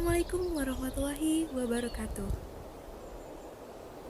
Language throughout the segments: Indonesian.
Assalamualaikum warahmatullahi wabarakatuh.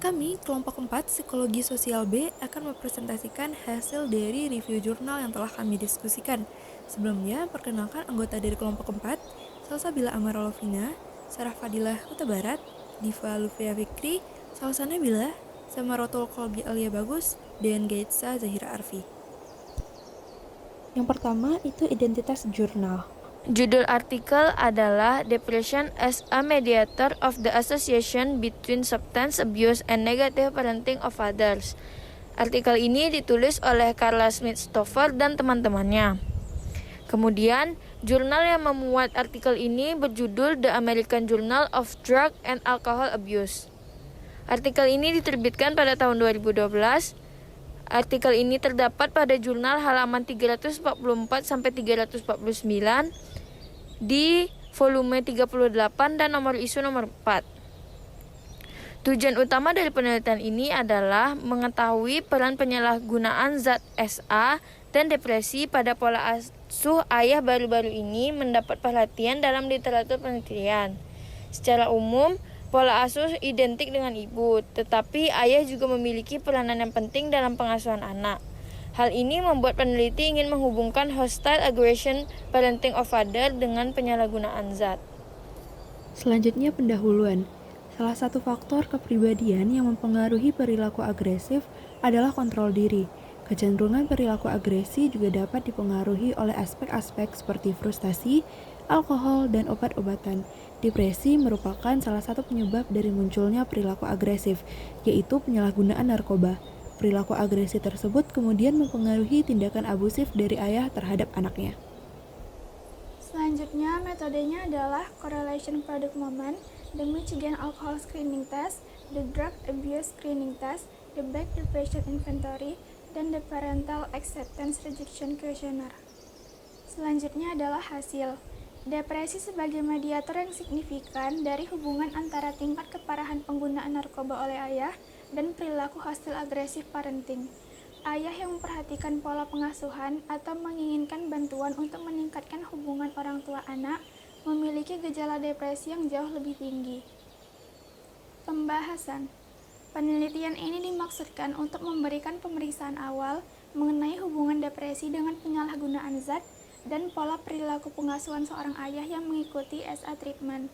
Kami, kelompok 4 Psikologi Sosial B, akan mempresentasikan hasil dari review jurnal yang telah kami diskusikan. Sebelumnya, perkenalkan anggota dari kelompok 4, Salsabila Amara Lovina, Sarah Fadilah Huta Barat, Diva Lufia Fikri, Salsa Nabila, Samarotul Kolbi Alia Bagus, dan Gaitsa Zahira Arfi. Yang pertama itu identitas jurnal. Judul artikel adalah Depression as a Mediator of the Association Between Substance Abuse and Negative Parenting of Others. Artikel ini ditulis oleh Carla Smith-Stoffer dan teman-temannya. Kemudian, jurnal yang memuat artikel ini berjudul The American Journal of Drug and Alcohol Abuse. Artikel ini diterbitkan pada tahun 2012. Artikel ini terdapat pada jurnal halaman 344-349 di volume 38 dan nomor isu nomor 4. Tujuan utama dari penelitian ini adalah mengetahui peran penyalahgunaan zat SA dan depresi pada pola asuh ayah baru-baru ini mendapat perhatian dalam literatur penelitian. Secara umum, pola asuh identik dengan ibu, tetapi ayah juga memiliki peranan yang penting dalam pengasuhan anak. Hal ini membuat peneliti ingin menghubungkan hostile aggression parenting of father dengan penyalahgunaan zat. Selanjutnya pendahuluan. Salah satu faktor kepribadian yang mempengaruhi perilaku agresif adalah kontrol diri. Kecenderungan perilaku agresi juga dapat dipengaruhi oleh aspek-aspek seperti frustasi, alkohol, dan obat-obatan. Depresi merupakan salah satu penyebab dari munculnya perilaku agresif, yaitu penyalahgunaan narkoba. Perilaku agresi tersebut kemudian mempengaruhi tindakan abusif dari ayah terhadap anaknya. Selanjutnya, metodenya adalah Correlation Product Moment, the Michigan Alcohol Screening Test, the Drug Abuse Screening Test, the Back Depression Inventory, dan the Parental Acceptance Rejection Questionnaire. Selanjutnya adalah hasil. Depresi sebagai mediator yang signifikan dari hubungan antara tingkat keparahan penggunaan narkoba oleh ayah dan perilaku hostile agresif parenting. Ayah yang memperhatikan pola pengasuhan atau menginginkan bantuan untuk meningkatkan hubungan orang tua anak memiliki gejala depresi yang jauh lebih tinggi. Pembahasan. Penelitian ini dimaksudkan untuk memberikan pemeriksaan awal mengenai hubungan depresi dengan penyalahgunaan zat dan pola perilaku pengasuhan seorang ayah yang mengikuti SA treatment.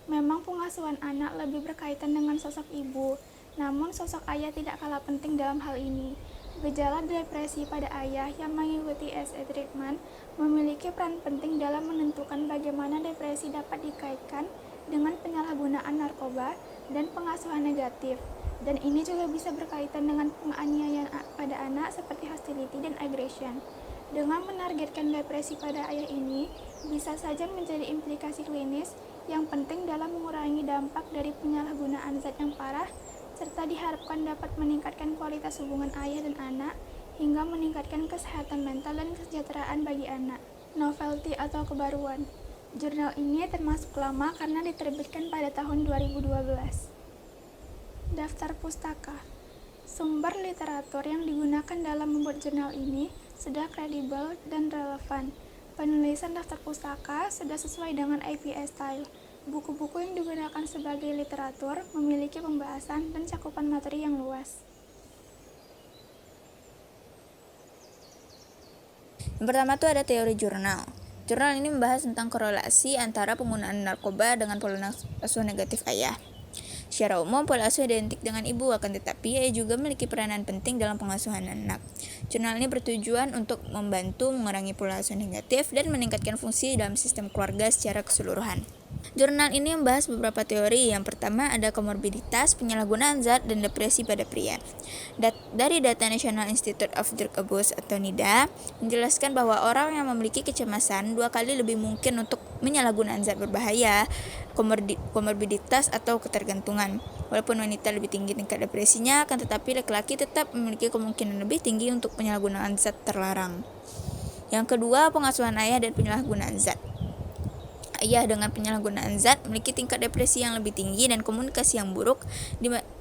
Memang pengasuhan anak lebih berkaitan dengan sosok ibu, namun sosok ayah tidak kalah penting dalam hal ini. Gejala depresi pada ayah yang mengikuti SA treatment memiliki peran penting dalam menentukan bagaimana depresi dapat dikaitkan dengan penyalahgunaan narkoba dan pengasuhan negatif. Dan ini juga bisa berkaitan dengan penganiayaan pada anak seperti hostility dan aggression. Dengan menargetkan depresi pada ayah ini, bisa saja menjadi implikasi klinis yang penting dalam mengurangi dampak dari penyalahgunaan zat yang parah, serta diharapkan dapat meningkatkan kualitas hubungan ayah dan anak, hingga meningkatkan kesehatan mental dan kesejahteraan bagi anak. Novelty atau kebaruan. Jurnal ini termasuk lama karena diterbitkan pada tahun 2012. Daftar pustaka. Sumber literatur yang digunakan dalam membuat jurnal ini sudah kredibel dan relevan. Penulisan daftar pustaka sudah sesuai dengan APA style. Buku-buku yang digunakan sebagai literatur memiliki pembahasan dan cakupan materi yang luas. Yang pertama tuh ada teori jurnal. Jurnal ini membahas tentang korelasi antara penggunaan narkoba dengan pola asuh negatif ayah. Secara umum, pola asuh identik dengan ibu, akan tetapi ayah juga memiliki peranan penting dalam pengasuhan anak. Jurnal ini bertujuan untuk membantu mengurangi pola asuh negatif dan meningkatkan fungsi dalam sistem keluarga secara keseluruhan. Jurnal ini membahas beberapa teori. Yang pertama ada komorbiditas, penyalahgunaan zat, dan depresi pada pria. Dari data National Institute of Drug Abuse atau NIDA, menjelaskan bahwa orang yang memiliki kecemasan 2 kali lebih mungkin untuk menyalahgunaan zat berbahaya, komorbiditas atau ketergantungan. Walaupun wanita lebih tinggi tingkat depresinya, akan tetapi laki-laki tetap memiliki kemungkinan lebih tinggi untuk penyalahgunaan zat terlarang. Yang kedua, pengasuhan ayah dan penyalahgunaan zat. Ayah dengan penyalahgunaan zat memiliki tingkat depresi yang lebih tinggi dan komunikasi yang buruk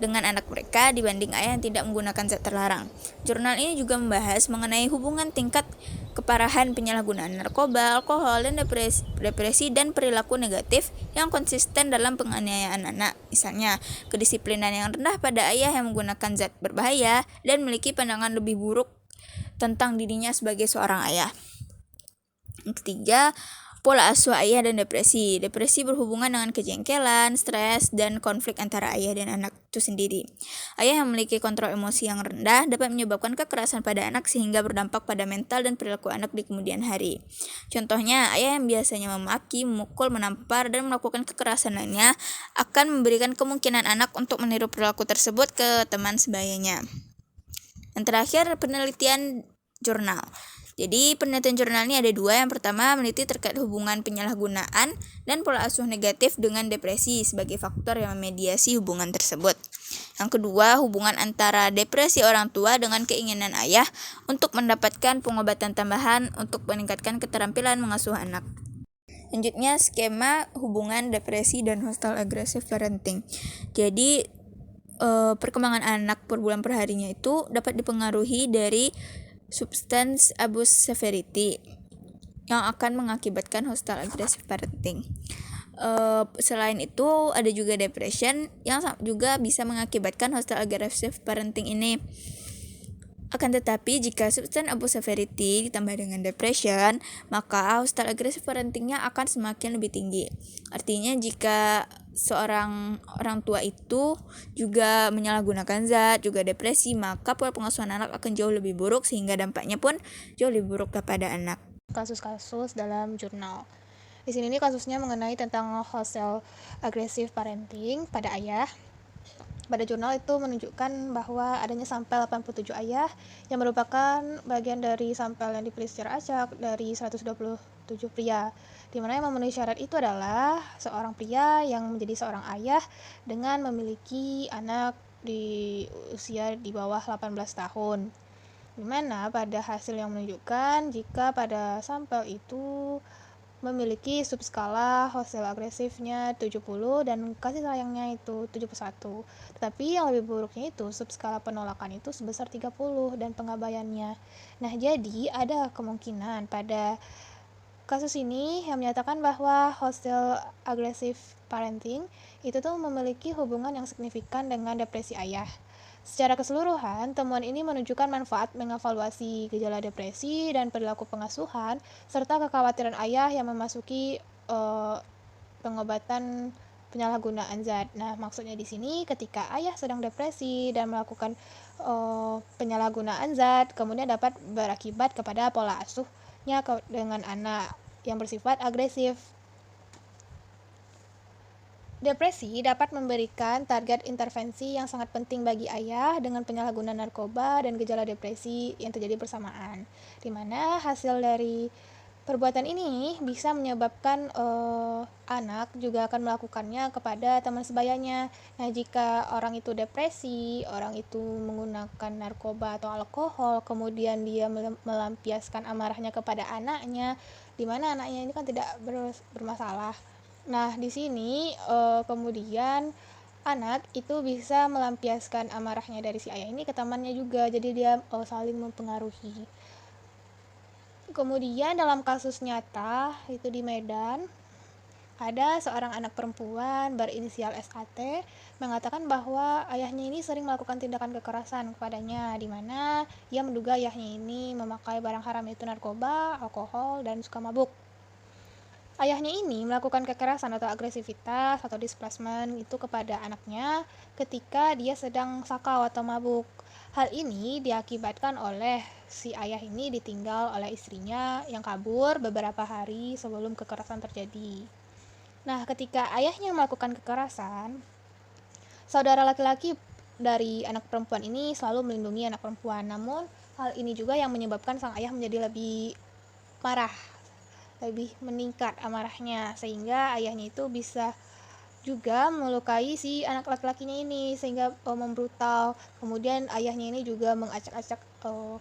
dengan anak mereka dibanding ayah yang tidak menggunakan zat terlarang. Jurnal ini juga membahas mengenai hubungan tingkat keparahan penyalahgunaan narkoba, alkohol, dan depresi dan perilaku negatif yang konsisten dalam penganiayaan anak. Misalnya, kedisiplinan yang rendah pada ayah yang menggunakan zat berbahaya dan memiliki pandangan lebih buruk tentang dirinya sebagai seorang ayah. Yang ketiga, pola asuh ayah dan depresi. Depresi berhubungan dengan kejengkelan, stres, dan konflik antara ayah dan anak itu sendiri. Ayah yang memiliki kontrol emosi yang rendah dapat menyebabkan kekerasan pada anak sehingga berdampak pada mental dan perilaku anak di kemudian hari. Contohnya, ayah yang biasanya memaki, memukul, menampar, dan melakukan kekerasan lainnya akan memberikan kemungkinan anak untuk meniru perilaku tersebut ke teman sebayanya. Yang terakhir, penelitian jurnal. Jadi penelitian jurnal ini ada dua. Yang pertama, meneliti terkait hubungan penyalahgunaan dan pola asuh negatif dengan depresi sebagai faktor yang memediasi hubungan tersebut. Yang kedua, hubungan antara depresi orang tua dengan keinginan ayah untuk mendapatkan pengobatan tambahan untuk meningkatkan keterampilan mengasuh anak. Selanjutnya, skema hubungan depresi dan hostile aggressive parenting. Jadi perkembangan anak per bulan per harinya itu dapat dipengaruhi dari substance abuse severity yang akan mengakibatkan hostile aggressive parenting. Selain itu ada juga depression yang juga bisa mengakibatkan hostile aggressive parenting ini. Akan tetapi jika substance abuse severity ditambah dengan depression, maka hostile aggressive parentingnya akan semakin lebih tinggi. Artinya jika seorang orang tua itu juga menyalahgunakan zat, juga depresi, maka pola pengasuhan anak akan jauh lebih buruk sehingga dampaknya pun jauh lebih buruk kepada anak. Kasus-kasus dalam jurnal. Di sini nih kasusnya mengenai tentang hostile aggressive parenting pada ayah. Pada jurnal itu menunjukkan bahwa adanya sampel 87 ayah yang merupakan bagian dari sampel yang dipilih secara acak dari 127 pria, di mana yang memenuhi syarat itu adalah seorang pria yang menjadi seorang ayah dengan memiliki anak di usia di bawah 18 tahun. Di mana pada hasil yang menunjukkan jika pada sampel itu memiliki subskala hostile agresifnya 70 dan kasih sayangnya itu 71. Tetapi yang lebih buruknya itu subskala penolakan itu sebesar 30 dan pengabaiannya. Nah, jadi ada kemungkinan pada kasus ini yang menyatakan bahwa hostile aggressive parenting itu tuh memiliki hubungan yang signifikan dengan depresi ayah. Secara keseluruhan, temuan ini menunjukkan manfaat mengevaluasi gejala depresi dan perilaku pengasuhan, serta kekhawatiran ayah yang memasuki pengobatan penyalahgunaan zat. Nah, maksudnya di sini ketika ayah sedang depresi dan melakukan penyalahgunaan zat, kemudian dapat berakibat kepada pola asuhnya dengan anak yang bersifat agresif. Depresi dapat memberikan target intervensi yang sangat penting bagi ayah dengan penyalahgunaan narkoba dan gejala depresi yang terjadi bersamaan, di mana hasil dari perbuatan ini bisa menyebabkan anak juga akan melakukannya kepada teman sebayanya. Nah, jika orang itu depresi, orang itu menggunakan narkoba atau alkohol, kemudian dia melampiaskan amarahnya kepada anaknya, di mana anaknya ini kan tidak bermasalah. Nah, di sini kemudian anak itu bisa melampiaskan amarahnya dari si ayah ini ke temannya juga, jadi dia saling mempengaruhi. Kemudian dalam kasus nyata itu di Medan, ada seorang anak perempuan berinisial SAT mengatakan bahwa ayahnya ini sering melakukan tindakan kekerasan kepadanya, di mana ia menduga ayahnya ini memakai barang haram yaitu narkoba, alkohol, dan suka mabuk. Ayahnya ini melakukan kekerasan atau agresivitas atau displacement itu kepada anaknya ketika dia sedang sakau atau mabuk. Hal ini diakibatkan oleh si ayah ini ditinggal oleh istrinya yang kabur beberapa hari sebelum kekerasan terjadi. Nah, ketika ayahnya melakukan kekerasan, saudara laki-laki dari anak perempuan ini selalu melindungi anak perempuan. Namun, hal ini juga yang menyebabkan sang ayah menjadi lebih marah, lebih meningkat amarahnya, sehingga ayahnya itu bisa juga melukai si anak laki-lakinya ini sehingga membrutal. Kemudian ayahnya ini juga mengacak-acak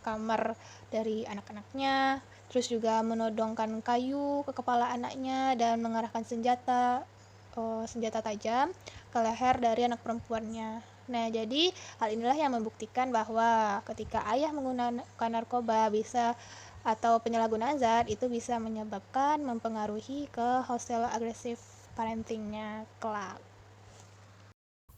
kamar dari anak-anaknya, terus juga menodongkan kayu ke kepala anaknya dan mengarahkan senjata tajam ke leher dari anak perempuannya. Nah, jadi hal inilah yang membuktikan bahwa ketika ayah menggunakan narkoba bisa atau penyalahgunaan zat itu bisa menyebabkan mempengaruhi ke hostile aggressive parentingnya kelak.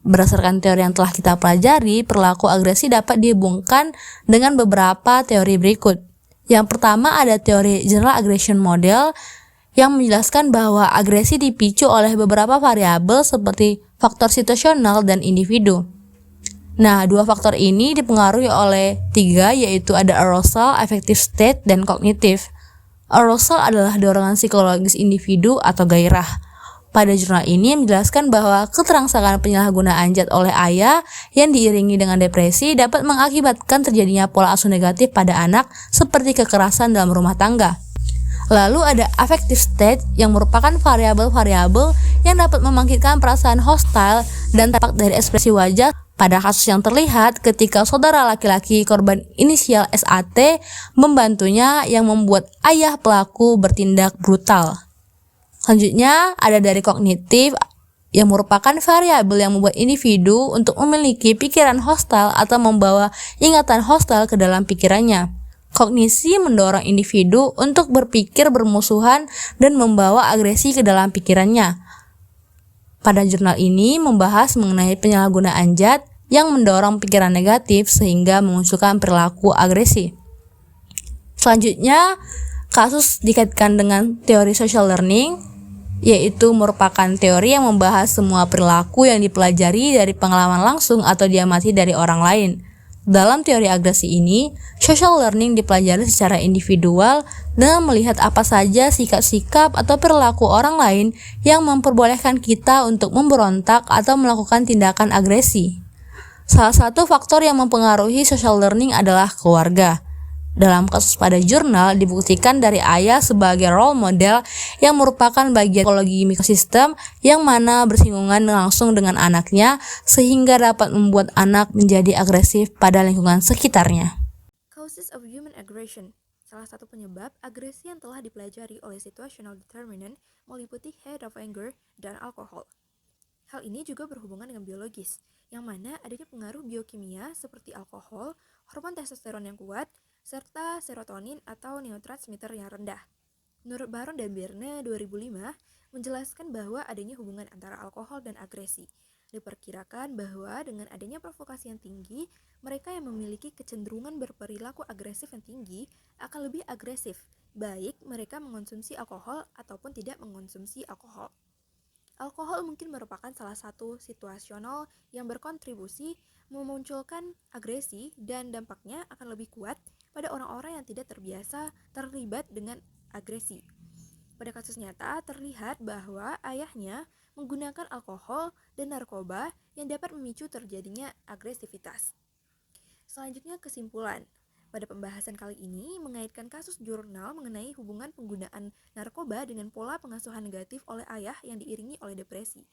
Berdasarkan teori yang telah kita pelajari, perilaku agresi dapat dihubungkan dengan beberapa teori berikut. Yang pertama ada teori General Aggression Model yang menjelaskan bahwa agresi dipicu oleh beberapa variabel seperti faktor situasional dan individu. Nah, dua faktor ini dipengaruhi oleh tiga, yaitu ada arousal, affective state, dan kognitif. Arousal adalah dorongan psikologis individu atau gairah. Pada jurnal ini menjelaskan bahwa keterangsakan penyalahgunaan zat oleh ayah yang diiringi dengan depresi dapat mengakibatkan terjadinya pola asuh negatif pada anak seperti kekerasan dalam rumah tangga. Lalu ada affective state yang merupakan variabel-variabel yang dapat membangkitkan perasaan hostile dan tampak dari ekspresi wajah pada kasus yang terlihat ketika saudara laki-laki korban inisial SAT membantunya yang membuat ayah pelaku bertindak brutal. Selanjutnya ada dari kognitif yang merupakan variabel yang membuat individu untuk memiliki pikiran hostile atau membawa ingatan hostile ke dalam pikirannya. Kognisi mendorong individu untuk berpikir bermusuhan dan membawa agresi ke dalam pikirannya. Pada jurnal ini membahas mengenai penyalahgunaan zat yang mendorong pikiran negatif sehingga memunculkan perilaku agresi. Selanjutnya, kasus dikaitkan dengan teori social learning, yaitu merupakan teori yang membahas semua perilaku yang dipelajari dari pengalaman langsung atau diamati dari orang lain. Dalam teori agresi ini, social learning dipelajari secara individual dengan melihat apa saja sikap-sikap atau perilaku orang lain yang memperbolehkan kita untuk memberontak atau melakukan tindakan agresi. Salah satu faktor yang mempengaruhi social learning adalah keluarga. Dalam kasus pada jurnal dibuktikan dari ayah sebagai role model yang merupakan bagian ekologi mikrosistem yang mana bersinggungan langsung dengan anaknya sehingga dapat membuat anak menjadi agresif pada lingkungan sekitarnya. Causes of human aggression. Salah satu penyebab agresi yang telah dipelajari oleh situational determinant meliputi heat of anger dan alkohol. Hal ini juga berhubungan dengan biologis, yang mana adanya pengaruh biokimia seperti alkohol, hormon testosteron yang kuat, serta serotonin atau neurotransmitter yang rendah. Menurut Baron dan Berne 2005 menjelaskan bahwa adanya hubungan antara alkohol dan agresi. Diperkirakan bahwa dengan adanya provokasi yang tinggi, mereka yang memiliki kecenderungan berperilaku agresif yang tinggi akan lebih agresif, baik mereka mengonsumsi alkohol ataupun tidak mengonsumsi alkohol. Alkohol mungkin merupakan salah satu situasional yang berkontribusi memunculkan agresi dan dampaknya akan lebih kuat pada orang-orang yang tidak terbiasa terlibat dengan agresi. Pada kasus nyata terlihat bahwa ayahnya menggunakan alkohol dan narkoba yang dapat memicu terjadinya agresivitas. Selanjutnya kesimpulan. Pada pembahasan kali ini mengaitkan kasus jurnal mengenai hubungan penggunaan narkoba dengan pola pengasuhan negatif oleh ayah yang diiringi oleh depresi.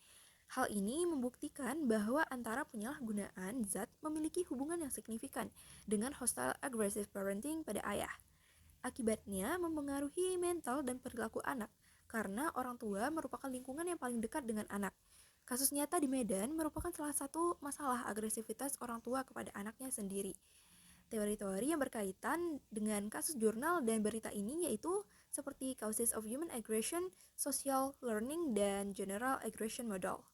Hal ini membuktikan bahwa antara penyalahgunaan zat memiliki hubungan yang signifikan dengan hostile aggressive parenting pada ayah. Akibatnya mempengaruhi mental dan perilaku anak karena orang tua merupakan lingkungan yang paling dekat dengan anak. Kasus nyata di Medan merupakan salah satu masalah agresivitas orang tua kepada anaknya sendiri. Teori-teori yang berkaitan dengan kasus jurnal dan berita ini yaitu seperti Causes of Human Aggression, Social Learning, dan General Aggression Model.